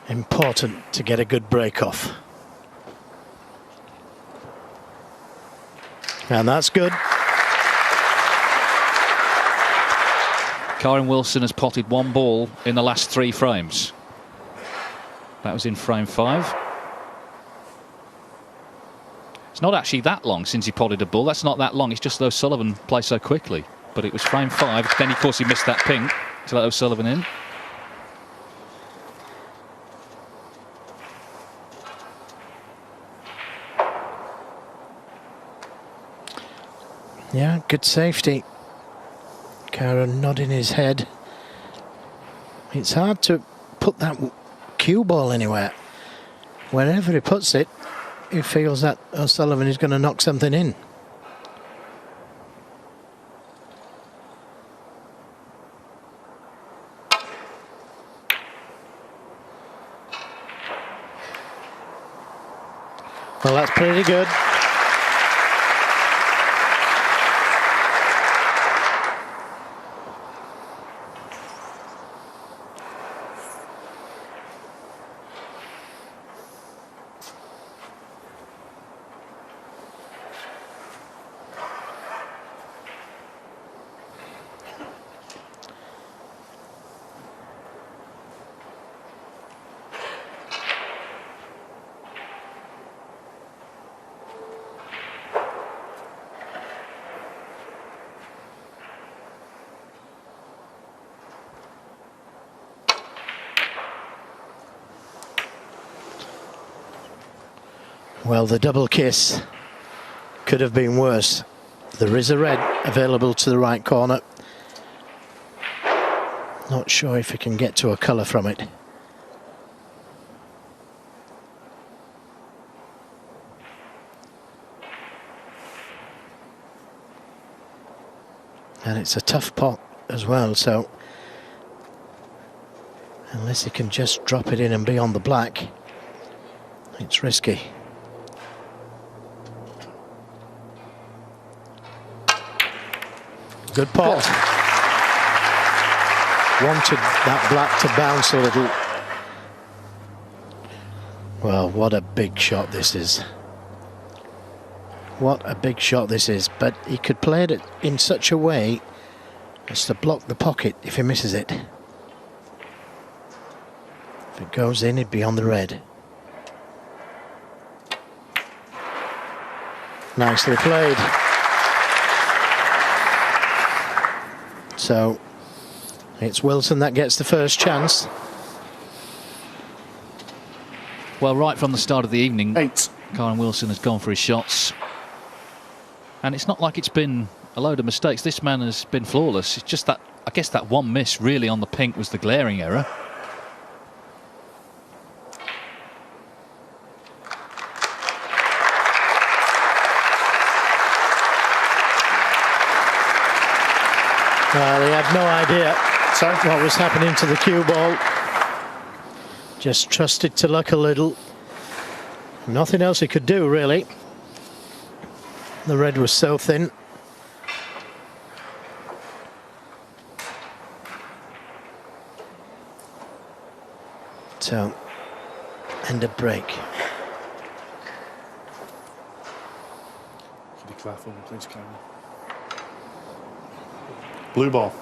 Speaker 3: Important to get a good break off. And that's good.
Speaker 1: Kyren Wilson has potted 1 ball in the last 3 frames. That was in frame 5. It's not actually that long since he potted a ball. That's not that long. It's just that O'Sullivan plays so quickly. But it was frame 5. Then, of course, he missed that pink to let O'Sullivan in.
Speaker 3: Yeah, good safety. Kyren nodding his head. It's hard to put that cue ball anywhere. Wherever he puts it, he feels that O'Sullivan is going to knock something in. Well, that's pretty good. Well, the double kiss could have been worse. There is a red available to the right corner. Not sure if he can get to a colour from it. And it's a tough pot as well, so unless he can just drop it in and be on the black, it's risky. Good pot. Wanted that black to bounce a little. Well, what a big shot this is. What a big shot this is. But he could play it in such a way as to block the pocket if he misses it. If it goes in, it'd be on the red. Nicely played. So it's Wilson that gets the first chance.
Speaker 1: Well, right from the start of the evening,
Speaker 2: 8.
Speaker 1: Kyren Wilson has gone for his shots. And it's not like it's been a load of mistakes. This man has been flawless. It's just that, I guess that one miss really on the pink was the glaring error.
Speaker 3: Well, he had no idea what was happening to the cue ball. Just trusted to luck a little. Nothing else he could do, really. The red was so thin. So, end of break.
Speaker 2: Be careful, please, Kyren. Blue ball.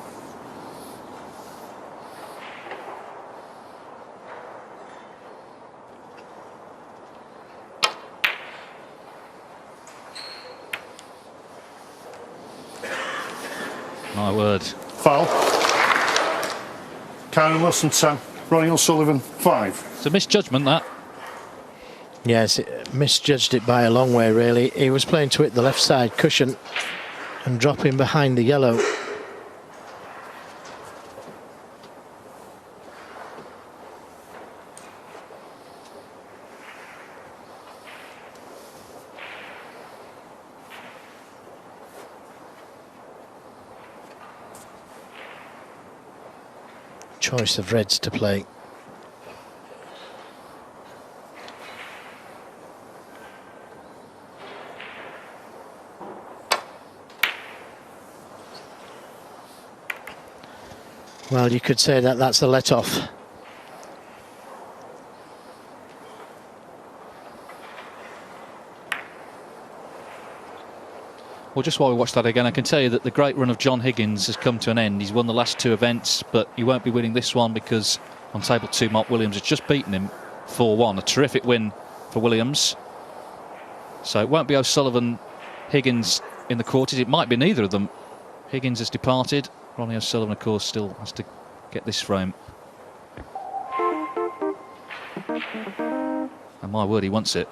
Speaker 1: My word.
Speaker 2: Foul. Kyren Wilson 10. Ronnie O'Sullivan 5.
Speaker 1: It's a misjudgment, that.
Speaker 3: Yes, misjudged it by a long way, really. He was playing to hit the left side cushion and dropping behind the yellow. Choice of reds to play. Well, you could say that that's a let-off.
Speaker 1: Well, just while we watch that again, I can tell you that the great run of John Higgins has come to an end. He's won the last 2 events, but he won't be winning this one because on table 2, Mark Williams has just beaten him 4-1. A terrific win for Williams. So it won't be O'Sullivan, Higgins in the quarters. It might be neither of them. Higgins has departed. Ronnie O'Sullivan, of course, still has to get this frame. And my word, he wants it.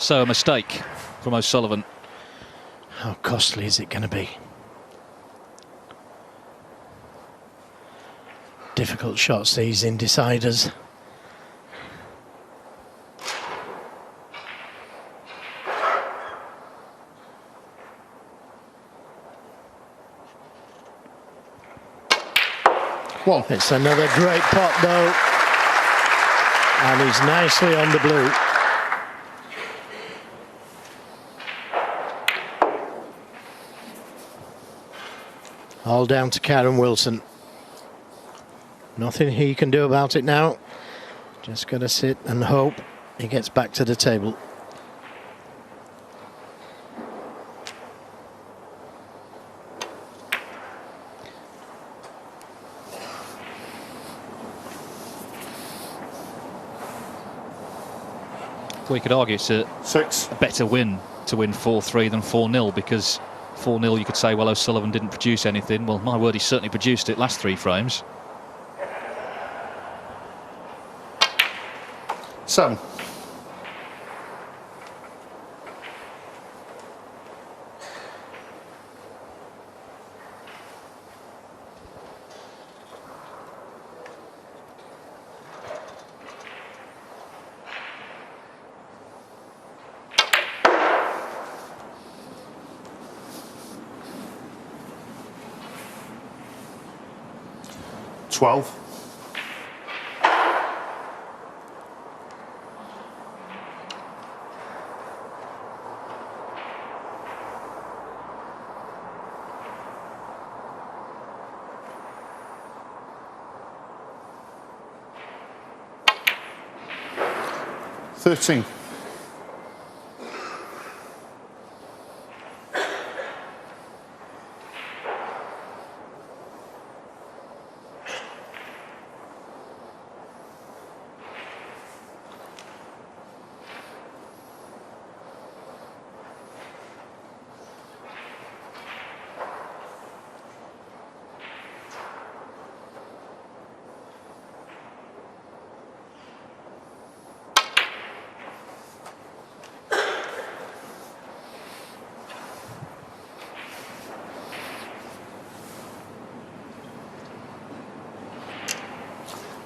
Speaker 1: So a mistake from O'Sullivan.
Speaker 3: How costly is it going to be? Difficult shots, these in deciders.
Speaker 2: Well,
Speaker 3: it's another great pot though. And he's nicely on the blue. All down to Kyren Wilson. Nothing he can do about it now. Just got to sit and hope he gets back to the table.
Speaker 1: We could argue it's a
Speaker 2: 6.
Speaker 1: better win to win 4-3 than 4-0, because 4-0 you could say, well, O'Sullivan didn't produce anything. Well, my word, he certainly produced it last 3 frames.
Speaker 2: 7. $12. $13.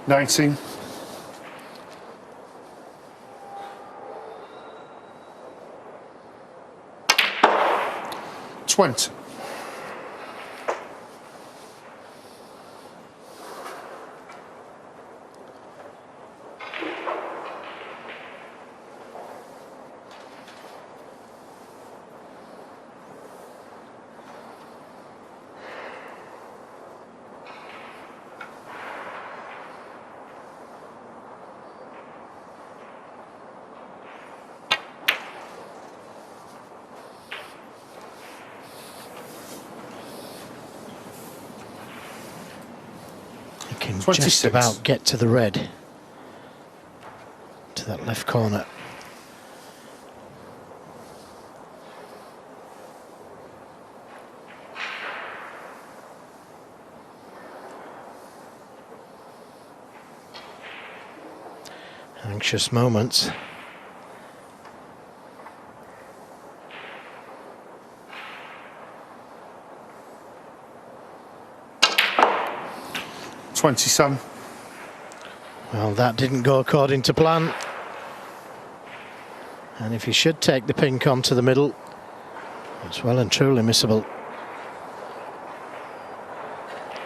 Speaker 2: $19. 20.
Speaker 3: Can
Speaker 2: 26.
Speaker 3: just about get to the red, to that left corner. Anxious moments.
Speaker 2: $27.
Speaker 3: Well, that didn't go according to plan. And if he should take the pink onto the middle, it's well and truly missable.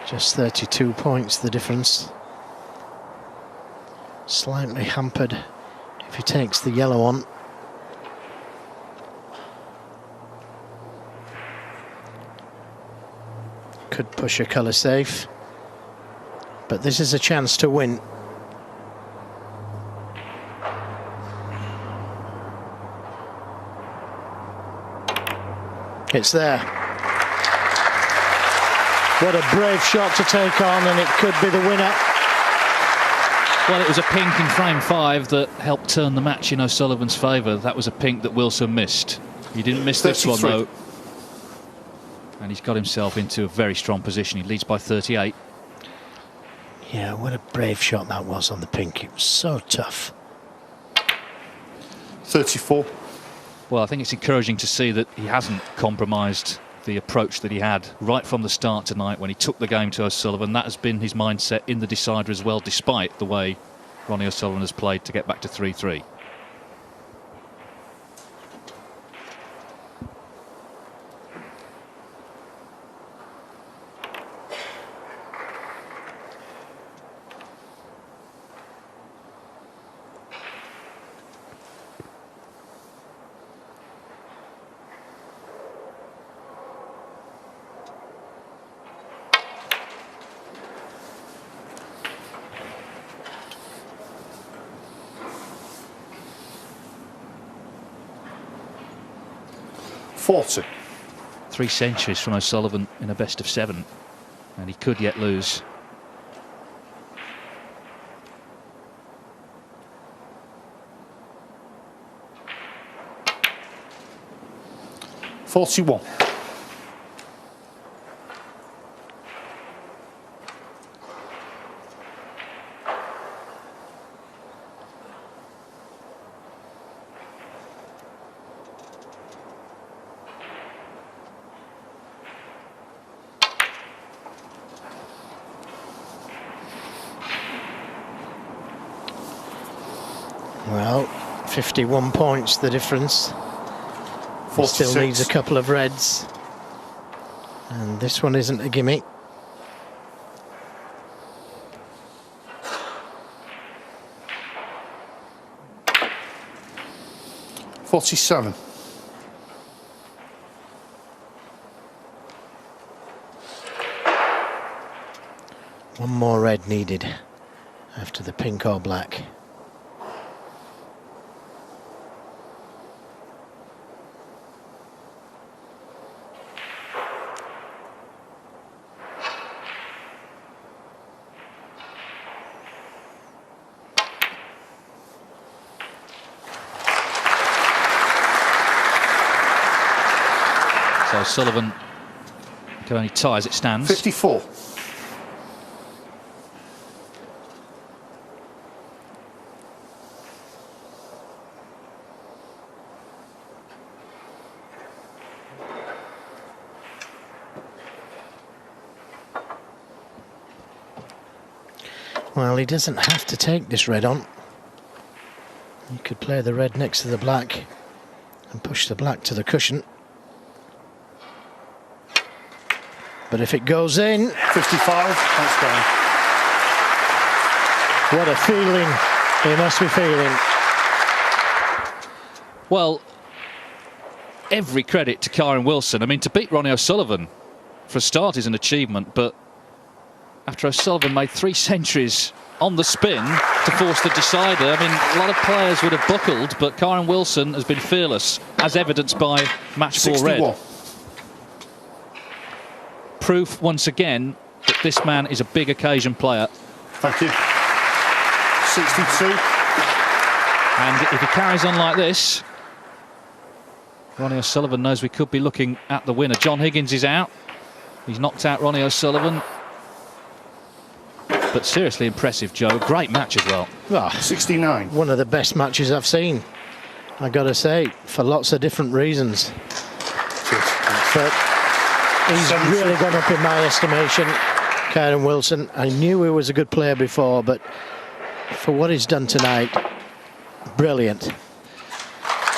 Speaker 3: Just 32 points the difference. Slightly hampered if he takes the yellow on. Could push a colour safe, but this is a chance to win. It's there. What a brave shot to take on, and it could be the winner.
Speaker 1: Well, it was a pink in frame 5 that helped turn the match in O'Sullivan's favour. That was a pink that Wilson missed. He didn't miss this one, though. And he's got himself into a very strong position. He leads by 38.
Speaker 3: Yeah, what a brave shot that was on the pink. It was so tough.
Speaker 2: 34.
Speaker 1: Well, I think it's encouraging to see that he hasn't compromised the approach that he had right from the start tonight when he took the game to O'Sullivan. That has been his mindset in the decider as well, despite the way Ronnie O'Sullivan has played to get back to 3-3.
Speaker 2: 40.
Speaker 1: 3 centuries from O'Sullivan in a best of 7, and he could yet lose.
Speaker 2: $41.
Speaker 3: Well, 51 points the difference. He still needs a couple of reds, and this one isn't a gimme.
Speaker 2: $47.
Speaker 3: One more red needed after the pink or black.
Speaker 1: So Sullivan can only tie as it stands.
Speaker 2: 54.
Speaker 3: Well, he doesn't have to take this red on. He could play the red next to the black and push the black to the cushion. But if it goes in...
Speaker 2: 55, that's gone.
Speaker 3: What a feeling he must be feeling.
Speaker 1: Well, every credit to Kyren Wilson. I mean, to beat Ronnie O'Sullivan for a start is an achievement, but after O'Sullivan made 3 centuries on the spin to force the decider, I mean, a lot of players would have buckled, but Kyren Wilson has been fearless, as evidenced by match 4 red. Proof once again that this man is a big occasion player.
Speaker 2: Thank you. 62.
Speaker 1: And if he carries on like this, Ronnie O'Sullivan knows we could be looking at the winner. John Higgins is out. He's knocked out Ronnie O'Sullivan. But seriously impressive, Joe. Great match as well.
Speaker 3: Oh,
Speaker 2: 69.
Speaker 3: One of the best matches I've seen, I gotta say, for lots of different reasons. But he's really gone up in my estimation, Kyren Wilson. I knew he was a good player before, but for what he's done tonight, brilliant.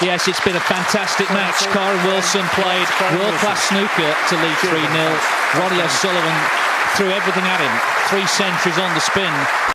Speaker 1: Yes, it's been a fantastic match. Kyren Wilson played world-class snooker to lead 3-0. Ronnie O'Sullivan threw everything at him. 3 centuries on the spin.